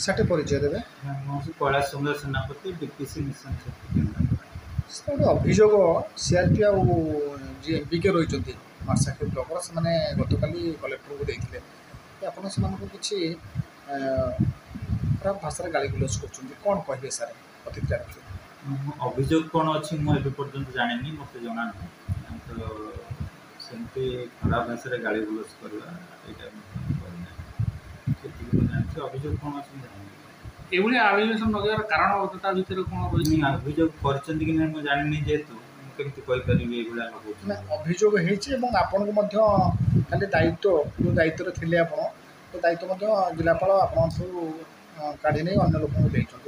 ସେଠି ପରିଚୟ ଦେବେ। ମୁଁ କୈଳାସ ସୁନ୍ଦର ସେନାପତି ଡିପିସି ମିଶନ ଶକ୍ତି କେନ୍ଦ୍ର। ସେଟା ଗୋଟେ ଅଭିଯୋଗ ସିଆର୍ପି ଆଉ ଯିଏ ଏମ୍ପିକେ ରହିଛନ୍ତି ମାର୍ଶାଖି ବ୍ଲକର ସେମାନେ ଗତକାଲି କଲେକ୍ଟରକୁ ଦେଇଥିଲେ ଆପଣ ସେମାନଙ୍କୁ କିଛି ଖରାପ ଭାଷାରେ ଗାଳି ଗୁଲଜ କରୁଛନ୍ତି, କ'ଣ କହିବେ ସାର୍ ପ୍ରତିକ୍ରିୟା ରଖିବେ? ଅଭିଯୋଗ କ'ଣ ଅଛି ମୁଁ ଏବେ ପର୍ଯ୍ୟନ୍ତ ଜାଣିନି, ମୋତେ ଜଣା ନାହିଁ। ତ ସେମିତି ଖରାପ ଭାଷାରେ ଗାଳି ଗୁଲଜ କରିବା ଏଇଟା କରିନାହିଁ, ସେତିକି ମୁଁ ଜାଣିଛି। ଅଭିଯୋଗ କ'ଣ ଅଛି ମୁଁ ଜାଣିନି। ଏଭଳି ଆଲିଗେସନ୍ ଲଗାଇବାର କାରଣ ତା ଭିତରେ କ'ଣ ରହିଛି? ଅଭିଯୋଗ କରିଛନ୍ତି କି ନାହିଁ ମୁଁ ଜାଣିନି, ଯେହେତୁ ମୁଁ କେମିତି କହିପାରିବି ଏଇଭଳିଆ ଲଗାଉଛି। ନା, ଅଭିଯୋଗ ହେଇଛି ଏବଂ ଆପଣଙ୍କୁ ମଧ୍ୟ ଖାଲି ଦାୟିତ୍ୱ ଯେଉଁ ଦାୟିତ୍ୱରେ ଥିଲେ ଆପଣ ସେ ଦାୟିତ୍ୱ ମଧ୍ୟ ଜିଲ୍ଲାପାଳ ଆପଣଙ୍କଠୁ କାଢ଼ି ନେଇ ଅନ୍ୟ ଲୋକଙ୍କୁ ଦେଇଛନ୍ତି।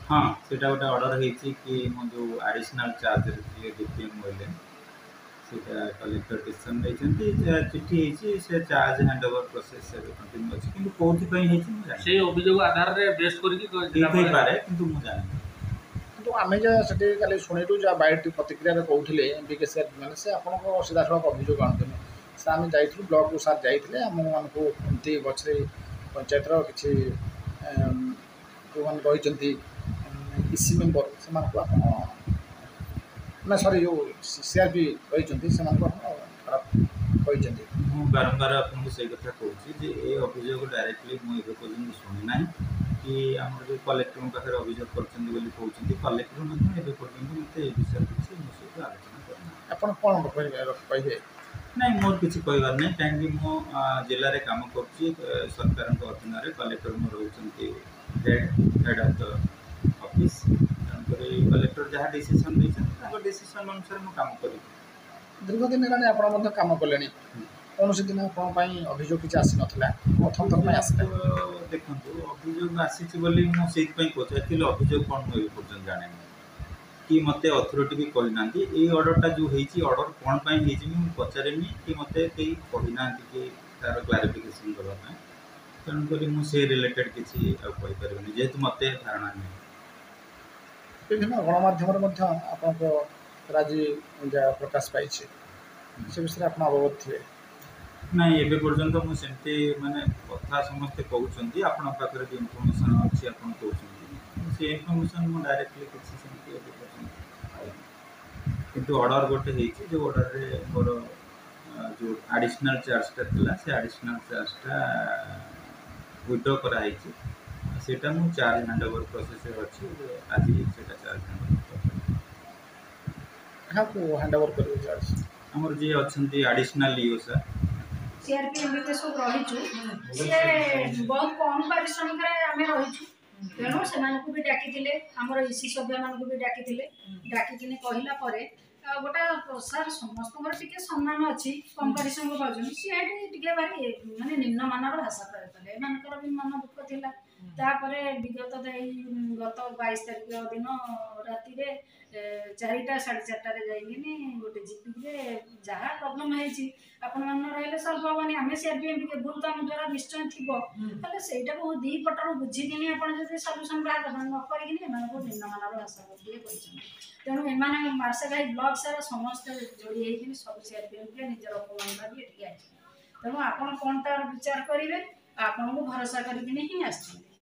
ହଁ, ସେଇଟା ଗୋଟେ ଅର୍ଡ଼ର ହେଇଛି କି ମୁଁ ଯେଉଁ ଆଡ଼ିସନାଲ୍ ଚାର୍ଜରେ ଥିଲି ଡିପିଏମ୍ ବୋଇଲେ ସେଇଟା କଲେକ୍ଟର ଡିସିସନ୍ ନେଇଛନ୍ତି, ଚିଠି ହେଇଛି, ସେ ଚାର୍ଜ ହ୍ୟାଣ୍ଡ ଓଭର ପ୍ରୋସେସ୍ ଏବେ କଣ୍ଟିନ୍ୟୁ ଅଛି। କିନ୍ତୁ କେଉଁଥିପାଇଁ ହେଇଛି ମୁଁ ଜାଣିନି। ସେଇ ଅଭିଯୋଗ ଆଧାରରେ ବେସ୍ କରିକି ହେଇପାରେ, କିନ୍ତୁ ମୁଁ ଜାଣିନି। କିନ୍ତୁ ଆମେ ଯାହା ସେଠି କାଲି ଶୁଣିଲୁ ଯାହା ବାଇଟ୍ ପ୍ରତିକ୍ରିୟାରେ କହୁଥିଲେ ଏମ୍ପିକେ ସାର୍ ମାନେ ସେ ଆପଣଙ୍କ ସିଧାସଳଖ ଅଭିଯୋଗ ଆଣୁଛନ୍ତି। ସାର୍ ଆମେ ଯାଇଥିଲୁ ବ୍ଲକକୁ, ସାର୍ ଯାଇଥିଲେ ଆମମାନଙ୍କୁ ଏମିତି ଗଛରେ ପଞ୍ଚାୟତର କିଛି ଯେଉଁମାନେ ରହିଛନ୍ତି ଇସି ମେମ୍ବର ସେମାନଙ୍କୁ ଆପଣ ନା ସରି ଯେଉଁ ସିଆର୍ପି ରହିଛନ୍ତି ସେମାନଙ୍କୁ ଆପଣ ଖରାପ କହିଛନ୍ତି। ମୁଁ ବାରମ୍ବାର ଆପଣଙ୍କୁ ସେଇ କଥା କହୁଛି ଯେ ଏ ଅଭିଯୋଗ ଡାଇରେକ୍ଟଲି ମୁଁ ଏବେ ପର୍ଯ୍ୟନ୍ତ ଶୁଣି ନାହିଁ କି ଆମର ଯେଉଁ କଲେକ୍ଟରଙ୍କ ପାଖରେ ଅଭିଯୋଗ କରୁଛନ୍ତି ବୋଲି କହୁଛନ୍ତି, କଲେକ୍ଟର ମଧ୍ୟ ଏବେ ପର୍ଯ୍ୟନ୍ତ ମୋତେ ଏ ବିଷୟରେ କିଛି ମୋ ସହିତ ଆଲୋଚନା କରିନାହିଁ। ଆପଣ କ'ଣ କହିବେ? ନାଇଁ, ମୋର କିଛି କହିବାର ନାହିଁ, କାହିଁକି ମୁଁ ଜିଲ୍ଲାରେ କାମ କରୁଛି ସରକାରଙ୍କ ଅଧୀନରେ। କଲେକ୍ଟର ମୋର ରହୁଛନ୍ତି ହେଡ୍ ଅଫ୍ ଦ ଅଫିସ୍। ତେଣୁକରି କଲେକ୍ଟର ଯାହା ଡିସିସନ୍ ନେଇଛନ୍ତି ତାଙ୍କ ଡିସିସନ୍ ଅନୁସାରେ ମୁଁ କାମ କରିବି। ଦୀର୍ଘ ଦିନ ହେଲାଣି ଆପଣ ମଧ୍ୟ କାମ କଲେଣି, କୌଣସି ଦିନ ଆପଣଙ୍କ ପାଇଁ ଅଭିଯୋଗ କିଛି ଆସିନଥିଲା? ପ୍ରଥମ ଥର ପାଇଁ ଆସିଲା? ଦେଖନ୍ତୁ, ଅଭିଯୋଗ ଆସିଛି ବୋଲି ମୁଁ ସେଇଥିପାଇଁ ପଚାରିଥିଲି ଅଭିଯୋଗ କ'ଣ ମୁଁ ଏବେ ପର୍ଯ୍ୟନ୍ତ ଜାଣିନି କି ମୋତେ ଅଥରିଟି ବି କହିନାହାନ୍ତି। ଏଇ ଅର୍ଡ଼ରଟା ଯେଉଁ ହେଇଛି ଅର୍ଡ଼ର କ'ଣ ପାଇଁ ହେଇଛି ମୁଁ ପଚାରିନି କି ମୋତେ କେହି କହିନାହାନ୍ତି କି ତା'ର କ୍ଲାରିଫିକେସନ୍ ଦେବା ପାଇଁ। ତେଣୁକରି ମୁଁ ସେ ରିଲେଟେଡ଼୍ କିଛି ଆଉ କହିପାରିବିନି, ଯେହେତୁ ମୋତେ ଧାରଣା ନାହିଁ। ବିଭିନ୍ନ ଗଣମାଧ୍ୟମରେ ମଧ୍ୟ ଆପଣଙ୍କ ରାଜି ଯାହା ପ୍ରକାଶ ପାଇଛି ସେ ବିଷୟରେ ଆପଣ ଅବଗତ ଥିବେ। ନାଇଁ, ଏବେ ପର୍ଯ୍ୟନ୍ତ ମୁଁ ସେମିତି ମାନେ କଥା ସମସ୍ତେ କହୁଛନ୍ତି, ଆପଣଙ୍କ ପାଖରେ ବି ଇନଫର୍ମେସନ୍ ଅଛି ଆପଣ କହୁଛନ୍ତି, ସେ ଇନଫର୍ମେସନ୍ ମୁଁ ଡାଇରେକ୍ଟଲି କିଛି ସେମିତି ଏବେ ପର୍ଯ୍ୟନ୍ତ ପାଇନି। କିନ୍ତୁ ଅର୍ଡ଼ର ଗୋଟେ ହେଇଛି, ଯେଉଁ ଅର୍ଡ଼ରରେ ମୋର ଯେଉଁ ଆଡ଼ିସନାଲ୍ ଚାର୍ଜଟା ଥିଲା ସେ ଆଡ଼ିସନାଲ୍ ଚାର୍ଜଟା ୱିଡ୍ର କରାହେଇଛି। ସେଇଟା ମୁଁ ଚାର୍ଜ ହ୍ୟାଣ୍ଡ ଓଭର ପ୍ରୋସେସ୍ରେ ଅଛି, ଆଜି ସେଇଟା ଚାର୍ଜ ହ୍ୟାଣ୍ଡ ଓଭର କରିବି। କାହାକୁ ହ୍ୟାଣ୍ଡ ଓଭର କରିବେ ଚାର୍ଜ? ଆମର ଯିଏ ଅଛନ୍ତି ଆଡ଼ିସନାଲ୍ ଇଓ ସାର୍। ସିଆର୍ପି ଏମ୍ପିକେ ସବୁ ରହିଛୁ, ସିଏ ବହୁତ କମ୍ ପାରିଶ୍ରମିକରେ ଆମେ ରହିଛୁ। ତେଣୁ ସେମାନଙ୍କୁ ବି ଡାକିଥିଲେ, ଆମର ଇସି ସଭ୍ୟମାନଙ୍କୁ ବି ଡାକିଥିଲେ। ଡାକିକିନି କହିଲା ପରେ ଗୋଟେ ସାର୍ ସମସ୍ତଙ୍କର ଟିକେ ସମ୍ମାନ ଅଛି, କମ୍ ପାରିଶ୍ରମିକ ପାଉଛନ୍ତି, ସିଏ ଏଠି ଟିକେ ଭାରି ମାନେ ନିମ୍ନମାନର ଭାଷା ପ୍ରୟୋଗ କଲେ। ଏମାନଙ୍କର ବି ମନ ଦୁଃଖ ଥିଲା। ତାପରେ ବିଗତ ଏଇ ଗତ 22 ତାରିଖ ଦିନ ରାତିରେ 4ଟା 4:30ରେ ଯାଇକିନି ଗୋଟେ ଜିପିରେ ଯାହା ପ୍ରୋବ୍ଲେମ୍ ହେଇଛି ଆପଣମାନେ ରହିଲେ ସଲ୍ଭ ହେବନି। ଆମେ ସିଆର୍ପି ଏମ୍ପିକେ ଭୁଲ ତ ଆମ ଦ୍ୱାରା ନିଶ୍ଚୟ ଥିବ, ତାହେଲେ ସେଇଟାକୁ ଦୁଇ ପଟରୁ ବୁଝିକିନି ଆପଣ ଯଦି ସଲ୍ୟୁସନ୍ ବାହାର ନ କରିକିନି ଏମାନଙ୍କୁ ନିମ୍ନମାନର ଭାଷା ଟିକେ କରିଛନ୍ତି। ତେଣୁ ଏମାନେ ମାର୍ଶାଘାଇ ବ୍ଲକ ସାରା ସମସ୍ତେ ଯୋଡ଼ି ହେଇକିନି ସବୁ ସିଆର୍ପି ଏମ୍ପିକେ ନିଜର ଅପମାନ ଭାବି ଏଠିକି ଆସିଛନ୍ତି। ତେଣୁ ଆପଣ କ'ଣ ତାର ବିଚାର କରିବେ, ଆପଣଙ୍କୁ ଭରସା କରିକିନି ହିଁ ଆସିଛନ୍ତି।